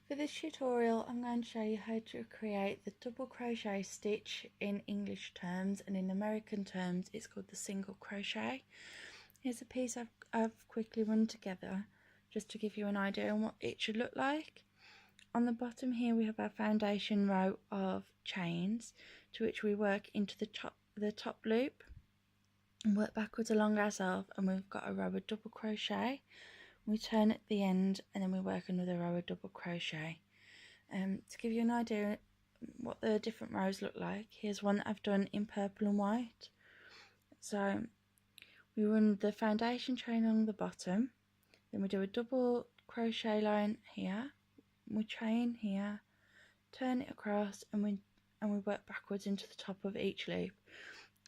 For this tutorial I'm going to show you how to create the double crochet stitch in English terms, and in American terms it's called the single crochet. Here's a piece I've quickly run together just to give you an idea on what it should look like. On the bottom here we have our foundation row of chains, to which we work into the top loop and work backwards along ourselves, and we've got a row of double crochet. We turn at the end and then we work another row of double crochet. To give you an idea what the different rows look like, here's one that I've done in purple and white. So we run the foundation chain along the bottom, then we do a double crochet line here, we chain here, turn it across, and we work backwards into the top of each loop.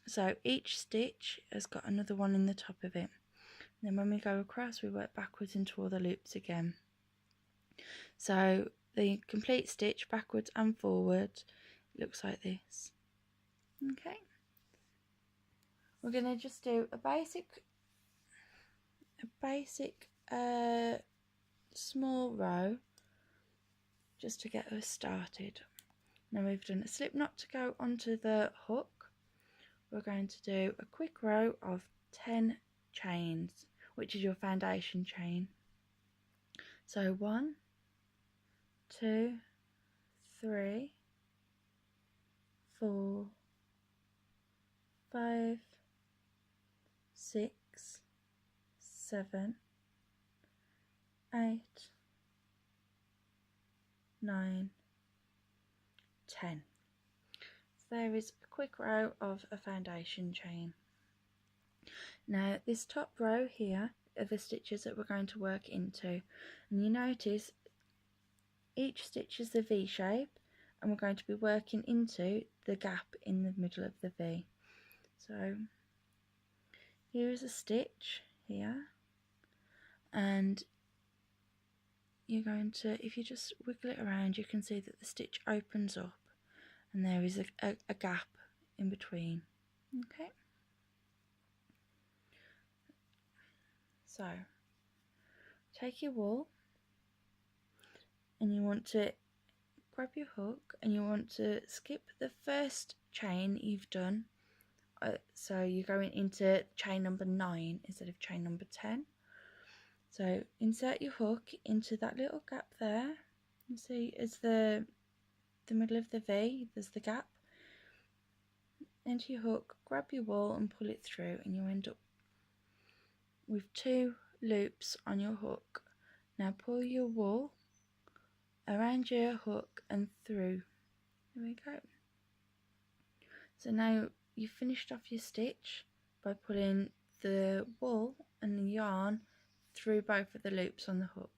So each stitch has got another one in the top of it. Then when we go across, we work backwards into all the loops again. So the complete stitch backwards and forwards looks like this. Okay, we're going to just do a basic small row just to get us started. Now we've done a slip knot to go onto the hook. We're going to do a quick row of 10 chains, which is your foundation chain. So 1, 2, 3, 4, 5, 6, 7, 8, 9, 10. So there is a quick row of a foundation chain. Now this top row here are the stitches that we're going to work into, and you notice each stitch is the V shape, and we're going to be working into the gap in the middle of the V. So here is a stitch here, and you're going to, if you just wiggle it around, you can see that the stitch opens up and there is a gap in between. Okay, so take your wool and you want to grab your hook and you want to skip the first chain you've done. So you're going into chain number 9 instead of chain number 10. So insert your hook into that little gap there. You see, it's the middle of the V, there's the gap. Into your hook, grab your wool and pull it through, and you end up with 2 loops on your hook. Now pull your wool around your hook and through. There we go. So now you've finished off your stitch by pulling the wool and the yarn through both of the loops on the hook.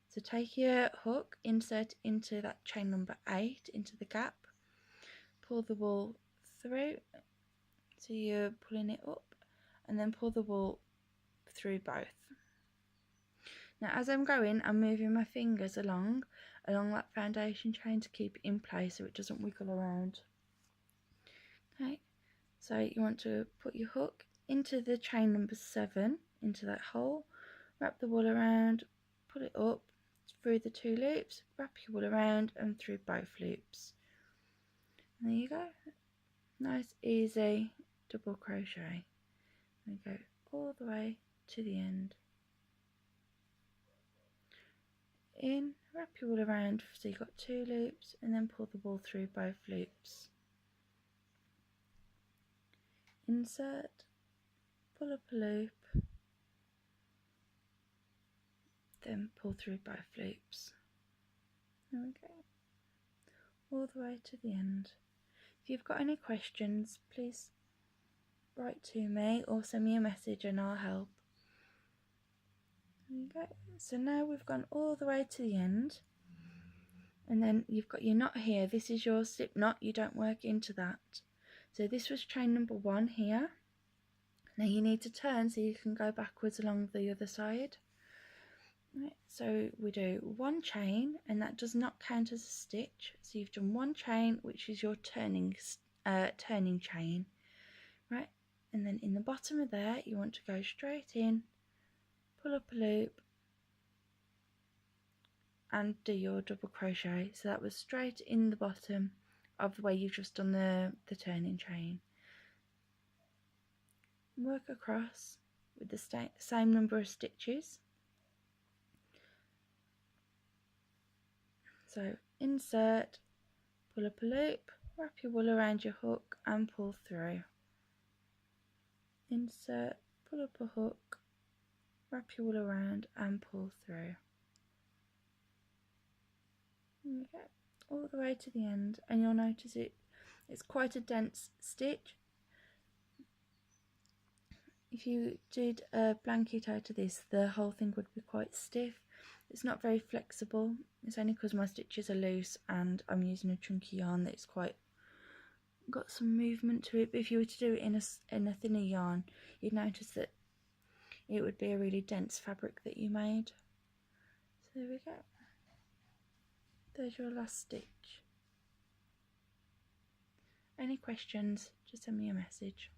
So take your hook, insert into that chain number 8 into the gap, pull the wool through, so you're pulling it up, and then pull the wool through both. Now as I'm going, I'm moving my fingers along that foundation chain to keep it in place so it doesn't wiggle around. Okay, so you want to put your hook into the chain number 7, into that hole, wrap the wool around, pull it up through the 2 loops, wrap your wool around and through both loops. And there you go, nice easy double crochet. And go all the way to the end. In, wrap your wool around so you've got 2 loops, and then pull the wool through both loops. Insert, pull up a loop, then pull through both loops. There we go, all the way to the end. If you've got any questions, please write to me or send me a message and I'll help. There you go. So now we've gone all the way to the end, and then you've got your knot here. This is your slip knot, you don't work into that. So this was chain number 1 here. Now you need to turn so you can go backwards along the other side. Right, so we do 1 chain, and that does not count as a stitch. So you've done 1 chain, which is your turning chain, right? And then in the bottom of there, you want to go straight in, pull up a loop, and do your double crochet. So that was straight in the bottom of where you've just done the turning chain. Work across with the same number of stitches. So insert, pull up a loop, wrap your wool around your hook and pull through. Insert, pull up a hook, wrap your wool around and pull through. Okay, all the way to the end, and you'll notice it's quite a dense stitch. If you did a blanket out of this, the whole thing would be quite stiff. It's not very flexible. It's only because my stitches are loose and I'm using a chunky yarn that's quite got some movement to it. But if you were to do it in a thinner yarn, you'd notice that it would be a really dense fabric that you made. So there we go. There's your last stitch. Any questions, just send me a message.